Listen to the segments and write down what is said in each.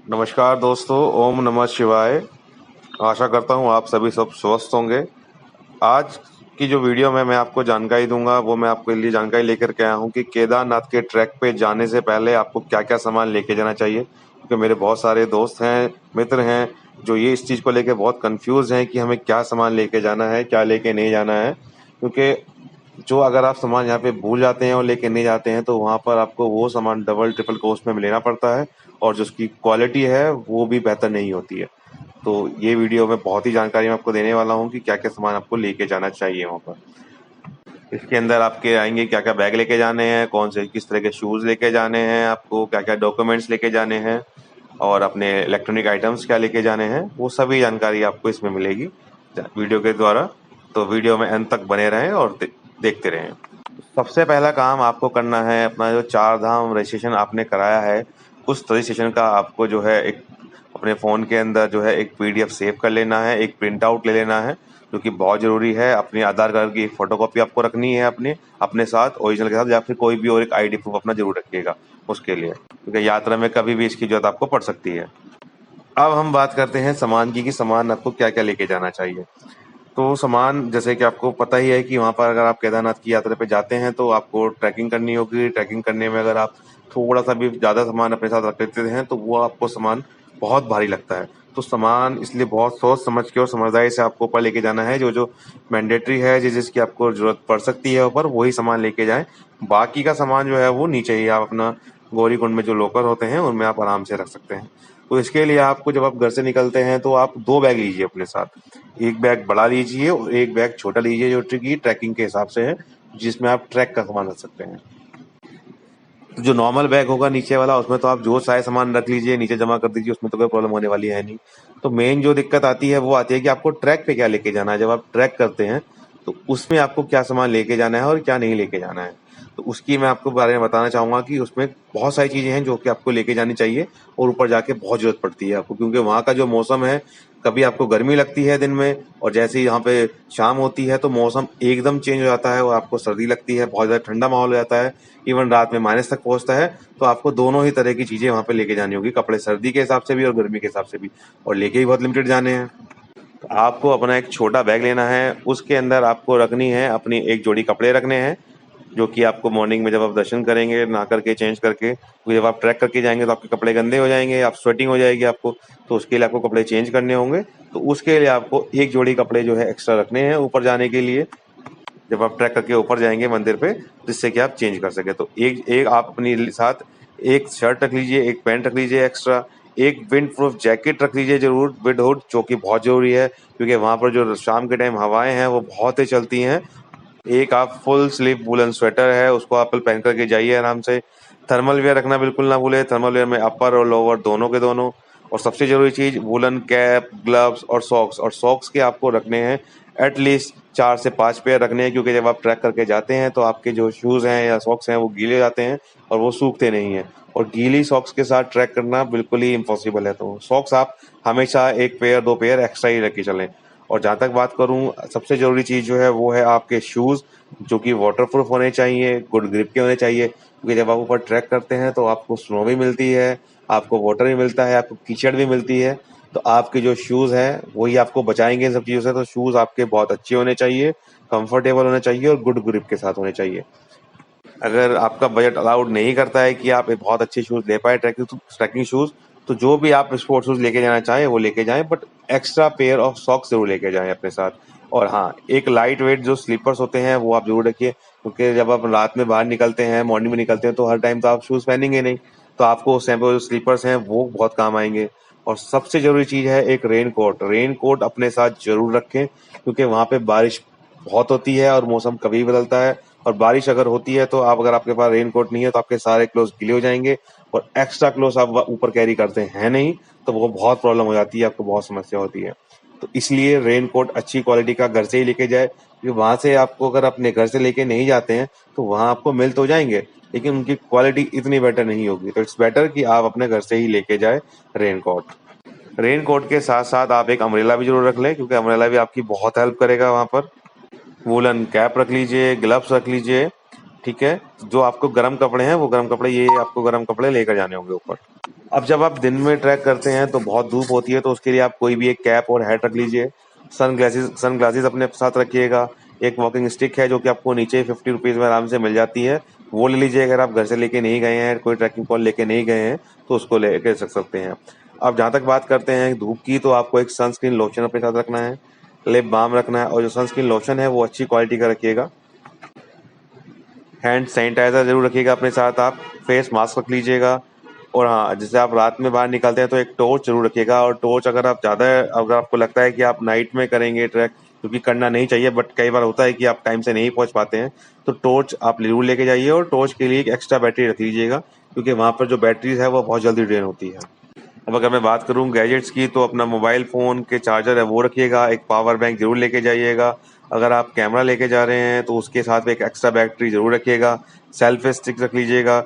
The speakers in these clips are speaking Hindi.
नमस्कार दोस्तों, ओम नमः शिवाय। आशा करता हूँ आप सभी सब स्वस्थ होंगे। आज की जो वीडियो में मैं आपको जानकारी दूंगा वो मैं आपके लिए जानकारी लेकर के आया हूँ कि केदारनाथ के ट्रैक पे जाने से पहले आपको क्या क्या सामान लेके जाना चाहिए, क्योंकि मेरे बहुत सारे दोस्त हैं, मित्र हैं जो ये इस चीज़ को लेकर बहुत कंफ्यूज हैं कि हमें क्या सामान लेके जाना है, क्या लेके नहीं जाना है। क्योंकि जो अगर आप सामान यहाँ पे भूल जाते हैं और लेके नहीं जाते हैं तो वहाँ पर आपको वो सामान डबल ट्रिपल कॉस्ट में लेना पड़ता है और जो उसकी क्वालिटी है वो भी बेहतर नहीं होती है। तो ये वीडियो में बहुत ही जानकारी मैं आपको देने वाला हूँ कि क्या क्या सामान आपको लेके जाना चाहिए वहाँ पर। इसके अंदर आपके आएंगे क्या क्या बैग लेके जाने हैं, कौन से किस तरह के शूज़ लेके जाने हैं, आपको क्या क्या डॉक्यूमेंट्स लेके जाने हैं और अपने इलेक्ट्रॉनिक आइटम्स क्या लेके जाने हैं, वो सभी जानकारी आपको इसमें मिलेगी वीडियो के द्वारा। तो वीडियो में अंत तक बने रहें और देखते रहें। सबसे पहला काम आपको करना है, अपना जो 4 धाम रजिस्ट्रेशन आपने कराया है उस रजिस्ट्रेशन का आपको जो है एक अपने फ़ोन के अंदर जो है एक पीडीएफ सेव कर लेना है, एक प्रिंट आउट ले लेना है जो कि बहुत ज़रूरी है। अपनी आधार कार्ड की एक फ़ोटोकॉपी आपको रखनी है अपने साथ ओरिजिनल के साथ, या फिर कोई भी और एक आईडी प्रूफ अपना ज़रूर रखिएगा उसके लिए, क्योंकि यात्रा में कभी भी इसकी ज़रूरत आपको पड़ सकती है। अब हम बात करते हैं सामान की कि सामान आपको क्या क्या लेके जाना चाहिए। तो सामान जैसे कि आपको पता ही है कि वहाँ पर अगर आप केदारनाथ की यात्रा पे जाते हैं तो आपको ट्रैकिंग करनी होगी। ट्रैकिंग करने में अगर आप थोड़ा सा भी ज़्यादा सामान अपने साथ रख लेते हैं तो वो आपको सामान बहुत भारी लगता है। तो सामान इसलिए बहुत सोच समझ के और समझदारी से आपको ऊपर लेके जाना है। जो जो मैंडेटरी है जिसकी आपको ज़रूरत पड़ सकती है ऊपर, वही सामान लेके जाएं। बाकी का सामान जो है वो नीचे ही आप अपना गौरीकुंड में जो लॉकर होते हैं उनमें आप आराम से रख सकते हैं। तो इसके लिए आपको जब आप घर से निकलते हैं तो आप 2 बैग लीजिए अपने साथ। एक बैग बड़ा लीजिए और एक बैग छोटा लीजिए जो कि ट्रैकिंग के हिसाब से है, जिसमें आप ट्रैक का सामान रख सकते हैं। तो जो नॉर्मल बैग होगा नीचे वाला, उसमें तो आप जो चाहे सामान रख लीजिए, नीचे जमा कर दीजिए, उसमें तो कोई प्रॉब्लम होने वाली है नहीं। तो मेन जो दिक्कत आती है वो आती है कि आपको ट्रैक पे क्या लेके जाना है। जब आप ट्रैक करते हैं तो उसमें आपको क्या सामान लेके जाना है और क्या नहीं लेके जाना है। तो उसकी मैं आपको बारे में बताना चाहूंगा कि उसमें बहुत सारी चीजें हैं जो कि आपको लेके जानी चाहिए और ऊपर जाके बहुत जरूरत पड़ती है आपको, क्योंकि वहाँ का जो मौसम है, कभी आपको गर्मी लगती है दिन में और जैसे ही यहाँ पे शाम होती है तो मौसम एकदम चेंज हो जाता है और आपको सर्दी लगती है, बहुत ज़्यादा ठंडा माहौल हो जाता है, इवन रात में माइनस तक पहुंचता है। तो आपको दोनों ही तरह की चीज़ें वहाँ पे लेके जानी होगी, कपड़े सर्दी के हिसाब से भी और गर्मी के हिसाब से भी, और लेके ही बहुत लिमिटेड जाने हैं। तो आपको अपना एक छोटा बैग लेना है, उसके अंदर आपको रखनी है अपनी एक जोड़ी कपड़े रखने हैं जो कि आपको मॉर्निंग में जब आप दर्शन करेंगे नहा करके चेंज करके, क्योंकि जब आप ट्रैक करके जाएंगे तो आपके कपड़े गंदे हो जाएंगे, आप स्वेटिंग हो जाएगी आपको, तो उसके लिए आपको कपड़े चेंज करने होंगे। तो उसके लिए आपको एक जोड़ी कपड़े जो है एक्स्ट्रा रखने हैं ऊपर जाने के लिए, जब आप ट्रैक करके ऊपर जाएंगे मंदिर पे, जिससे कि आप चेंज कर सके। तो एक एक आप अपनी साथ एक शर्ट रख लीजिए, एक पैंट रख लीजिए एक्स्ट्रा, एक विंड प्रूफ जैकेट रख लीजिए जरूर, विद हुड, जो कि बहुत जरूरी है क्योंकि वहां पर जो शाम के टाइम हवाएं हैं वो बहुत तेज चलती हैं। एक आप फुल स्लीव वुलन स्वेटर है उसको आप पहन करके जाइए आराम से। थर्मल वेयर रखना बिल्कुल ना भूले, थर्मल वेयर में अपर और लोअर दोनों के दोनों। और सबसे जरूरी चीज वुलन कैप, ग्लव्स और सॉक्स, और सॉक्स के आपको रखने हैं एटलीस्ट 4 से 5 पेयर रखने हैं, क्योंकि जब आप ट्रैक करके जाते हैं तो आपके जो शूज हैं या सॉक्स हैं वो गीले हो जाते हैं और वो सूखते नहीं हैं, और गीली सॉक्स के साथ ट्रैक करना बिल्कुल ही इम्पॉसिबल है। तो सॉक्स आप हमेशा 1 पेयर 2 पेयर एक्स्ट्रा ही लेके चलें। और जहाँ तक बात करूँ, सबसे ज़रूरी चीज़ जो है वो है आपके शूज़, जो कि वाटरप्रूफ होने चाहिए, गुड ग्रिप के होने चाहिए, क्योंकि जब आप ऊपर ट्रैक करते हैं तो आपको स्नो भी मिलती है, आपको वाटर भी मिलता है, आपको कीचड़ भी मिलती है। तो आपके जो शूज़ हैं वही आपको बचाएंगे इन सब चीज़ों से। तो शूज़ आपके बहुत अच्छे होने चाहिए, कंफर्टेबल होने चाहिए और गुड ग्रिप के साथ होने चाहिए। अगर आपका बजट अलाउड नहीं करता है कि आप एक बहुत अच्छे शूज़ ले पाए ट्रैकिंग ट्रैकिंग शूज़, तो जो भी आप स्पोर्ट्स शूज़ लेके जाना चाहें वो लेके जाएं, but extra pair of socks जरूर लेके जाएं अपने साथ। और हाँ, एक लाइट वेट जो स्लीपर्स होते हैं वो आप जरूर रखिए, क्योंकि जब आप रात में बाहर निकलते हैं, मॉर्निंग में निकलते हैं, तो हर टाइम तो आप शूज़ पहनेंगे नहीं, तो आपको उस टाइम पर जो स्लीपर्स हैं वो बहुत काम आएंगे। और सबसे जरूरी चीज़ है एक रेन कोट। रेन कोट अपने साथ जरूर रखें, क्योंकि वहाँ पे बारिश बहुत होती है और मौसम कभी भी बदलता है, और बारिश अगर होती है तो आप अगर आपके पास रेन कोट नहीं है तो आपके सारे क्लोथ्स गीले हो जाएंगे, और एक्स्ट्रा क्लोथ्स आप ऊपर कैरी करते हैं नहीं तो वो बहुत प्रॉब्लम हो जाती है, आपको बहुत समस्या होती है। तो इसलिए रेन कोट अच्छी क्वालिटी का घर से ही लेके जाए, क्योंकि वहां से आपको अगर अपने घर से लेके नहीं जाते हैं तो वहां आपको मिल तो जाएंगे लेकिन उनकी क्वालिटी इतनी बेटर नहीं होगी। तो इट्स बेटर कि आप अपने घर से ही लेके जाए रेन कोट। रेन कोट के साथ साथ आप एक अम्ब्रेला भी जरूर रख लें, क्योंकि अम्ब्रेला भी आपकी बहुत हेल्प करेगा वहां पर। वूलन कैप रख लीजिए, ग्लव्स रख लीजिए, ठीक है। जो आपको गर्म कपड़े हैं वो गर्म कपड़े, ये आपको गर्म कपड़े लेकर जाने होंगे ऊपर। अब जब आप दिन में ट्रैक करते हैं तो बहुत धूप होती है, तो उसके लिए आप कोई भी एक कैप और हैट रख लीजिए। सन ग्लासेस अपने साथ रखिएगा। एक वॉकिंग स्टिक है जो कि आपको नीचे 50 रुपीज़ में आराम से मिल जाती है, वो ले लीजिए। अगर आप घर से लेके नहीं गए हैं, कोई ट्रैकिंग पॉल लेके नहीं गए हैं, तो उसको लेके सकते हैं। अब जहाँ तक बात करते हैं धूप की, तो आपको एक सनस्क्रीन लोशन अपने साथ रखना है, लिप बाम रखना है, और जो सनस्क्रीन लोशन है वो अच्छी क्वालिटी का रखिएगा। हैंड सैनिटाइजर जरूर रखिएगा अपने साथ आप। फेस मास्क रख लीजिएगा। और हाँ, जैसे आप रात में बाहर निकलते हैं तो एक टॉर्च जरूर रखिएगा। और टॉर्च अगर आपको लगता है कि आप नाइट में करेंगे ट्रैक, क्योंकि करना नहीं चाहिए, बट कई बार होता है कि आप टाइम से नहीं पहुंच पाते हैं, तो टॉर्च आप जरूर लेके जाइए। और टॉर्च के लिए एक एक्स्ट्रा बैटरी रख लीजिएगा, क्योंकि वहाँ पर जो बैटरीज है वो बहुत जल्दी ड्रेन होती है। अब अगर मैं बात करूं गैजेट्स की, तो अपना मोबाइल फ़ोन के चार्जर है वो रखिएगा। एक पावर बैंक ज़रूर लेके जाइएगा। अगर आप कैमरा लेके जा रहे हैं तो उसके साथ एक एक्स्ट्रा बैटरी ज़रूर रखिएगा। सेल्फी स्टिक रख लीजिएगा।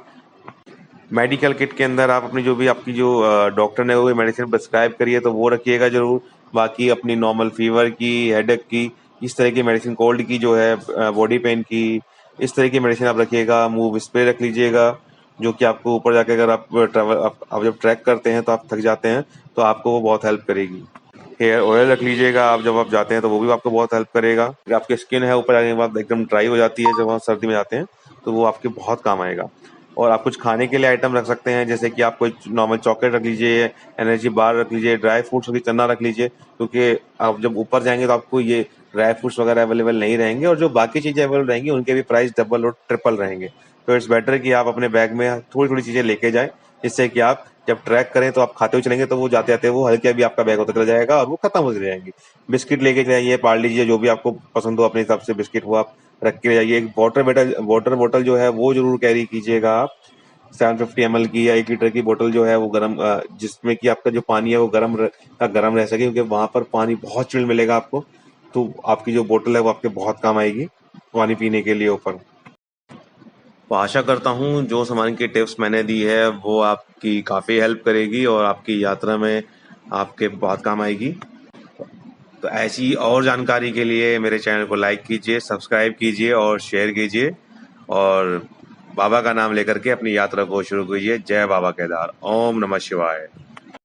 मेडिकल किट के अंदर आप अपनी जो भी आपकी जो डॉक्टर ने वो मेडिसिन प्रिस्क्राइब करी है तो वो रखिएगा ज़रूर। बाकी अपनी नॉर्मल फीवर की, हेडेक की, इस तरह की मेडिसिन, कोल्ड की जो है, बॉडी पेन की, इस तरह की मेडिसिन आप रखिएगा। मूव स्प्रे रख लीजिएगा, जो कि आपको ऊपर जाके अगर आप जब ट्रैक करते हैं तो आप थक जाते हैं, तो आपको वो बहुत हेल्प करेगी। हेयर ऑयल रख लीजिएगा आप जब आप जाते हैं, तो वो भी आपको बहुत हेल्प करेगा। अगर आपकी स्किन है ऊपर जाने के बाद एकदम ड्राई हो जाती है जब आप सर्दी में जाते हैं, तो वो आपके बहुत काम आएगा। और आप कुछ खाने के लिए आइटम रख सकते हैं, जैसे कि आप कोई नॉर्मल चॉकलेट रख लीजिए, एनर्जी बार रख लीजिए, ड्राई फ्रूट्स की चना रख लीजिए, क्योंकि आप जब ऊपर जाएंगे तो आपको ये ड्राई फ्रूट्स वगैरह अवेलेबल नहीं रहेंगे, और जो बाकी चीज़ें अवेलेबल रहेंगी उनके भी प्राइस डबल और ट्रिपल रहेंगे। तो इट्स बेटर कि आप अपने बैग में थोड़ी थोड़ी चीज़ें लेके जाएं, जिससे कि आप जब ट्रैक करें तो आप खाते हुए चलेंगे, तो वो जाते जाते वो हल्के भी आपका बैग होता चला जाएगा और वो खत्म होती जाएंगी। बिस्किट लेके जाइए, पार्ले लीजिए, जो भी आपको पसंद हो अपने हिसाब से बिस्किट वो आप रख के ले जाइए। एक वाटर बोतल जो है वो जरूर कैरी कीजिएगा आप। 750 ml की या 1 लीटर की बोतल जो है वो गर्म, जिसमें कि आपका जो पानी है वो गर्म रह सके, क्योंकि वहां पर पानी बहुत चिल्ड मिलेगा आपको। तो आपकी जो बोतल है वो आपके बहुत काम आएगी पानी पीने के लिए ऊपर। तो आशा करता हूँ जो सामान की टिप्स मैंने दी है वो आपकी काफ़ी हेल्प करेगी और आपकी यात्रा में आपके बहुत काम आएगी। तो ऐसी और जानकारी के लिए मेरे चैनल को लाइक कीजिए, सब्सक्राइब कीजिए और शेयर कीजिए, और बाबा का नाम लेकर के अपनी यात्रा को शुरू कीजिए। जय बाबा केदार। ओम नमः शिवाय।